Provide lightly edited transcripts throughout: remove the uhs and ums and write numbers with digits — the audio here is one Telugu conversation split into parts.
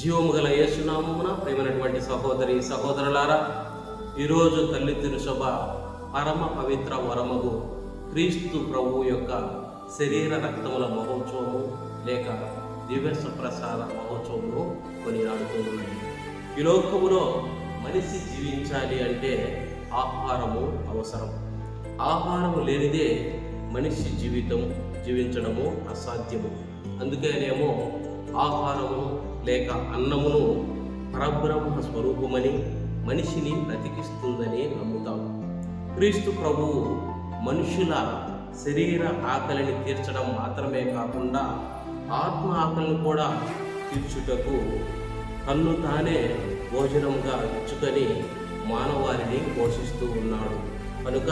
జీవము గల యేసునామమున ప్రేమైనటువంటి సహోదరి సహోదరులారా, ఈరోజు తల్లి తిరుసభ పరమ పవిత్ర వరమగు క్రీస్తు ప్రభువు యొక్క శరీర రక్తముల మహోత్సవము లేక దివ్య ప్రసాద మహోత్సవమును కొనియాడుతూ ఉన్నది. ఈ లోకములో మనిషి జీవించాలి అంటే ఆహారము అవసరం. ఆహారము లేనిదే మనిషి జీవించడము అసాధ్యము. అందుకేనేమో ఆహారము లేక అన్నమును పరబ్రహ్మ స్వరూపమని మనిషిని బ్రతికిస్తుందని నమ్ముతాము. క్రీస్తు ప్రభువు మనుషుల శరీర ఆకలిని తీర్చడం మాత్రమే కాకుండా ఆత్మ ఆకలిని కూడా తీర్చుటకు తన్ను తానే భోజనంగా ఇచ్చుకొని మానవాళిని పోషిస్తూ ఉన్నాడు. కనుక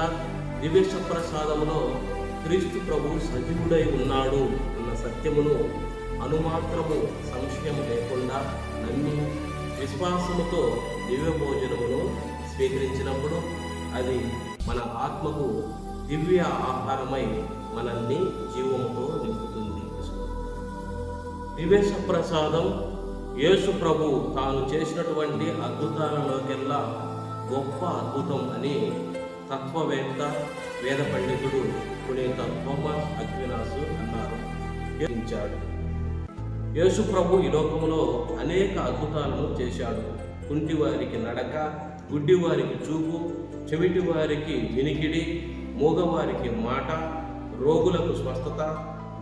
దివ్య ప్రసాదములో క్రీస్తు ప్రభు సజీవుడై ఉన్నాడు అన్న సత్యమును అనుమాత్రము సంశయం లేకుండా నమ్మి విశ్వాసముతో దివ్య భోజనమును స్వీకరించినప్పుడు అది మన ఆత్మకు దివ్య ఆహారమై మనల్ని జీవముతో నింపుతుంది. దివ్య ప్రసాదం యేసు ప్రభు తాను చేసినటువంటి అద్భుతాలలోకెల్లా గొప్ప అద్భుతం అని తత్వవేత్త వేద పండితుడు పునీత థోమస్ అక్వినాసు అన్నారు. యేసు ప్రభు ఈ లోకంలో అనేక అద్భుతాలను చేశాడు. కుంటి వారికి నడక, గుడ్డి వారికి చూపు, చెవిటి వారికి వినికిడి, మూగవారికి మాట, రోగులకు స్వస్థత,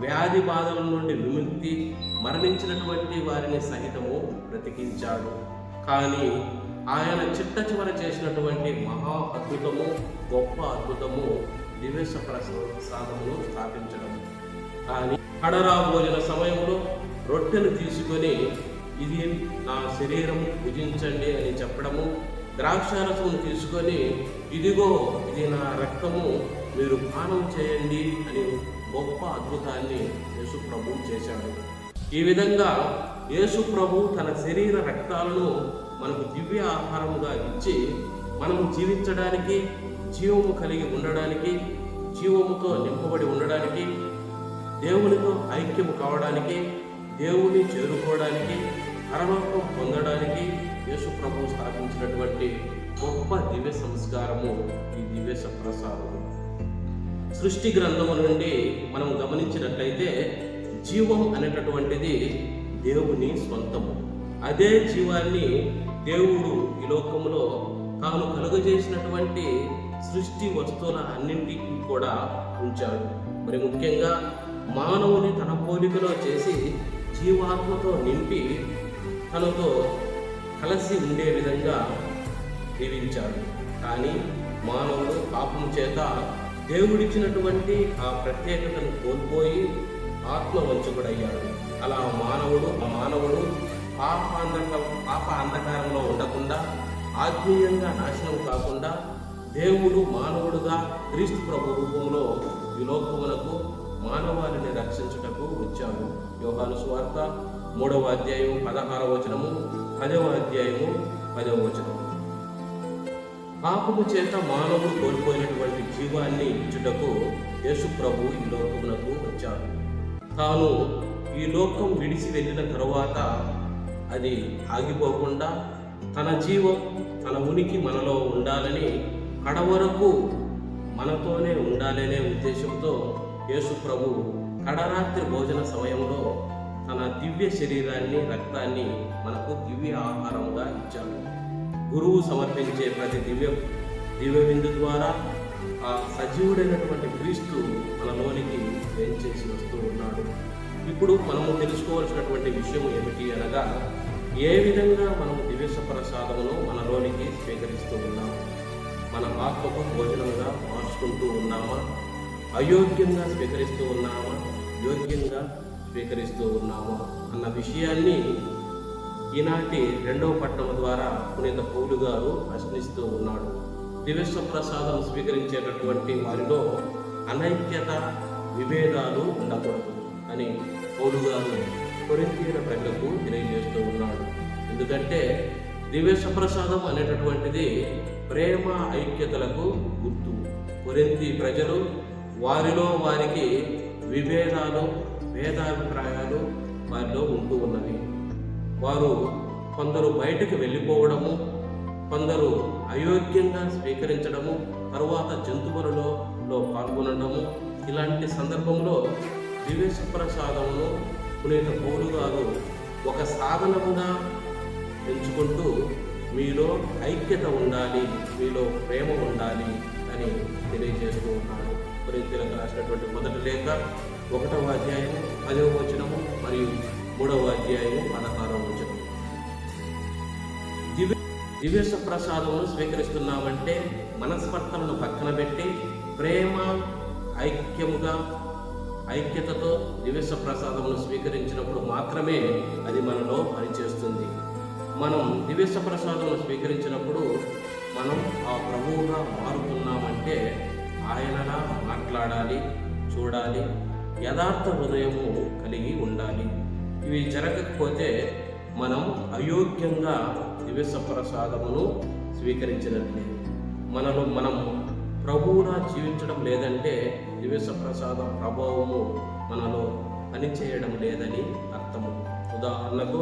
వ్యాధి బాధల నుండి విముక్తి, మరణించినటువంటి వారిని సహితము బ్రతికించాడు. కానీ ఆయన చిట్ట చివర చేసినటువంటి మహా అద్భుతము, గొప్ప అద్భుతము దివ్య ప్రసాదమును స్థాపించడం. కానీ కడరా భోజన సమయంలో రొట్టెను తీసుకొని ఇది నా శరీరము భుజించండి అని చెప్పడము, ద్రాక్షారసమును తీసుకొని ఇదిగో ఇది నా రక్తము మీరు పానం చేయండి అని గొప్ప అద్భుతాన్ని యేసు ప్రభు చేశాడు. ఈ విధంగా యేసు ప్రభు తన శరీర రక్తాలను మనకు దివ్య ఆహారముగా ఇచ్చి మనము జీవించడానికి, జీవము కలిగి ఉండడానికి, జీవముతో నింపబడి ఉండడానికి, దేవునితో ఐక్యము కావడానికి, దేవుని చేరుకోవడానికి, పరలోకం పొందడానికి యేసు ప్రభు స్థాపించినటువంటి గొప్ప దివ్య సంస్కారము ఈ దివ్య ప్రసాదము. సృష్టి గ్రంథము నుండి మనం గమనించినట్లయితే జీవం అనేటటువంటిది దేవుని స్వంతము. అదే జీవాన్ని దేవుడు ఈ లోకములో తాను కలుగజేసినటువంటి సృష్టి వస్తువుల అన్నింటికి కూడా ఉంచాడు. మరి ముఖ్యంగా మానవుని తన పోలికలో చేసి జీవాత్మతో నింపి తనతో కలిసి ఉండే విధంగా దీవించాడు. కానీ మానవుడు పాపం చేత దేవుడిచ్చినటువంటి ఆ ప్రత్యేకతను కోల్పోయి ఆత్మవంచకుడయ్యాడు. అలా మానవుడు పాప అంధకారంలో ఉండకుండా, ఆత్మీయంగా నాశనం కాకుండా దేవుడు మానవుడుగా క్రీస్తు ప్రభు రూపంలో ఈ లోకములకు మానవాళిని రక్షించుటకు వచ్చాడు. యోహాను సువార్త 3వ అధ్యాయం 16వ వచనము, 10వ అధ్యాయము 10వ వచనము. పాపము చేత మానవుడు కోల్పోయినటువంటి జీవాన్ని ఇచ్చుటకు యేసు ప్రభు ఈ లోకమునకు వచ్చాడు. తాను ఈ లోకం విడిచి వెళ్ళిన తరువాత అది ఆగిపోకుండా తన జీవం, తన ఉనికి మనలో ఉండాలని, కడవరకు మనతోనే ఉండాలనే ఉద్దేశంతో యేసు ప్రభు కడరాత్రి భోజన సమయంలో తన దివ్య శరీరాన్ని, రక్తాన్ని మనకు దివ్య ఆహారంగా ఇచ్చాడు. గురువు సమర్పించే ప్రతి దివ్య విందు ద్వారా ఆ సజీవుడైనటువంటి క్రీస్తు మనలోనికి వేంచేసి వస్తూ ఉన్నాడు. ఇప్పుడు మనము తెలుసుకోవాల్సినటువంటి విషయం ఏమిటి అనగా, ఏ విధంగా మనము దివ్య ప్రసాదమును మనలోనికి స్వీకరిస్తూ ఉన్నాము? మన ఆత్మకు భోజనంగా మార్చుకుంటూ ఉన్నామా? అయోగ్యంగా స్వీకరిస్తూ ఉన్నామా? యోగ్యంగా స్వీకరిస్తూ ఉన్నామా అన్న విషయాన్ని ఈనాటి 2వ పట్టణం ద్వారా పునీత పౌలు గారు ప్రశ్నిస్తూ ఉన్నాడు. దివ్య ప్రసాదం స్వీకరించేటటువంటి వారిలో అనైక్యత, విభేదాలు ఉండకూడదు అని పౌలు గారు కొరింథీయుల ప్రజలకు తెలియజేస్తూ ఉన్నాడు. ఎందుకంటే దివ్య ప్రసాదం అనేటటువంటిది ప్రేమ ఐక్యతలకు గుర్తు. కొరింథీ ప్రజలు వారిలో వారికి విభేదాలు, భేదాభిప్రాయాలు వారిలో ఉంటూ ఉన్నవి. వారు కొందరు బయటకు వెళ్ళిపోవడము, కొందరు అయోగ్యంగా స్వీకరించడము, తరువాత జంతువులలో పాల్గొనడము, ఇలాంటి సందర్భంలో దివ్య ప్రసాదమును పునీత పౌలు గారు ఒక సాధనముగా ఎంచుకుంటూ మీలో ఐక్యత ఉండాలి, మీలో ప్రేమ ఉండాలి అని తెలియజేస్తూ ఉన్నాడు. కొరింథీయులకు రాసినటువంటి మొదటి లేఖ 1వ అధ్యాయం 10వ వచనము మరియు 3వ అధ్యాయం 16వ వచనం. దివ్య ప్రసాదమును స్వీకరిస్తున్నామంటే మనస్పర్ధలను పక్కన పెట్టి ప్రేమ ఐక్యతతో దివ్య ప్రసాదమును స్వీకరించినప్పుడు మాత్రమే అది మనలో పనిచేస్తుంది. మనం దివ్య ప్రసాదమును స్వీకరించినప్పుడు మనం ఆ ప్రభువుగా మారుతున్నామంటే ఆయనలా మాట్లాడాలి, చూడాలి, యథార్థ హృదయము కలిగి ఉండాలి. ఇవి జరగకపోతే మనం అయోగ్యంగా దివ్య ప్రసాదమును స్వీకరించినట్లే. మనం ప్రభువులా జీవించడం లేదంటే దివ్య ప్రసాద ప్రభావము మనలో పనిచేయడం లేదని అర్థము. ఉదాహరణకు,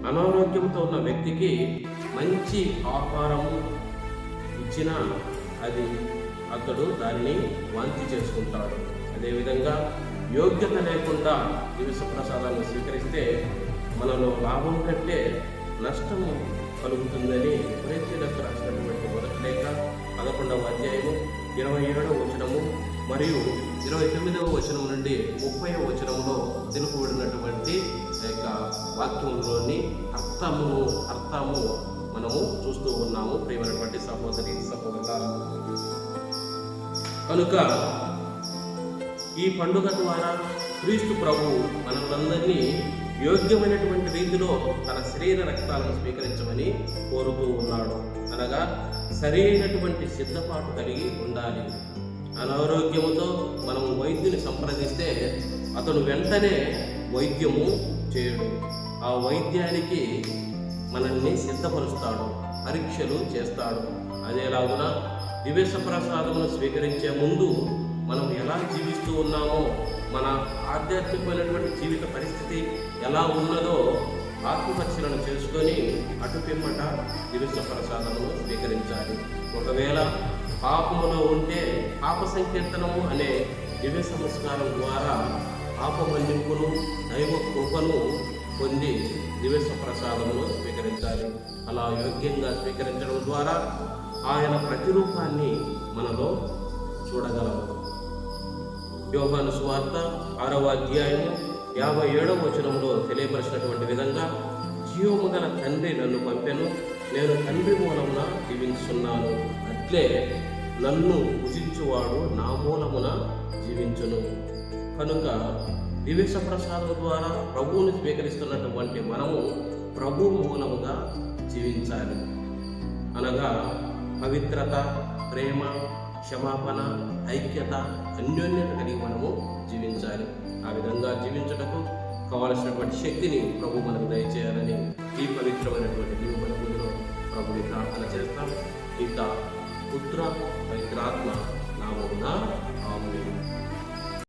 అనారోగ్యంతో ఉన్న వ్యక్తికి మంచి ఆహారము ఇచ్చినా అతడు దానిని వాంతి చేసుకుంటాడు. అదేవిధంగా యోగ్యత లేకుండా దివ్య ప్రసాదాన్ని స్వీకరిస్తే మనలో లాభం కంటే నష్టము కలుగుతుందని కొరింథీయులకు రాసినటువంటి మొదటి లేఖ 11వ అధ్యాయము 27వ వచనము మరియు 29వ వచనం నుండి 30వ వచనంలో తెలుపబడినటువంటి వాక్యంలోని అర్థము మనము చూస్తూ ఉన్నాము. ప్రియమైనటువంటి సహోదరి సహోదరులారా, కనుక ఈ పండుగ ద్వారా క్రీస్తు ప్రభువు మనలందరినీ యోగ్యమైనటువంటి రీతిలో తన శరీర రక్తాలను స్వీకరించమని కోరుతూ ఉన్నాడు. అనగా సరైనటువంటి సిద్ధపాటు కలిగి ఉండాలి. అనారోగ్యముతో మనం వైద్యుని సంప్రదిస్తే అతను వెంటనే వైద్యము చేయడు. ఆ వైద్యానికి మనల్ని సిద్ధపరుస్తాడు, పరీక్షలు చేస్తాడు. అదేలాగున దివ్య ప్రసాదమును స్వీకరించే ముందు మనం ఎలా జీవిస్తూ ఉన్నామో, మన ఆధ్యాత్మికమైనటువంటి జీవిత పరిస్థితి ఎలా ఉన్నదో ఆత్మపరిశీలన చేసుకొని అటు పిమ్మట దివ్య ప్రసాదమును స్వీకరించాలి. ఒకవేళ పాపములో ఉంటే పాప సంకీర్తనము అనే దివ్య సంస్కారం ద్వారా పాప మన్నింపును, దైవ కృపను పొంది దివ్య ప్రసాదమును స్వీకరించాలి. అలా యోగ్యంగా స్వీకరించడం ద్వారా ఆయన ప్రతిరూపాన్ని మనలో చూడగలము. యోహాను సువార్త 6వ అధ్యాయం 57వ వచనంలో తెలియపరిచినటువంటి విధంగా, జీవము గల తండ్రి నన్ను పంపెను, నేను తండ్రి మూలమున జీవించున్నాను, అట్లే నన్ను పూజించువాడు నా మూలమున జీవించును. కనుక దివ్య ప్రసాదం ద్వారా ప్రభువుని స్వీకరిస్తున్నటువంటి మనము ప్రభు మూలముగా జీవించాలి. అనగా పవిత్రత, ప్రేమ, క్షమాపణ, ఐక్యత, అన్యోన్యత కలిగి మనము జీవించాలి. ఆ విధంగా జీవించటకు కావలసినటువంటి శక్తిని ప్రభు మనకు దయచేయాలని ఈ పవిత్రమైనటువంటి దీవులో ప్రభుని ప్రార్థన చేస్తాం. పిత, పుత్ర, పవిత్రాత్మ నామమున ఆమేన్.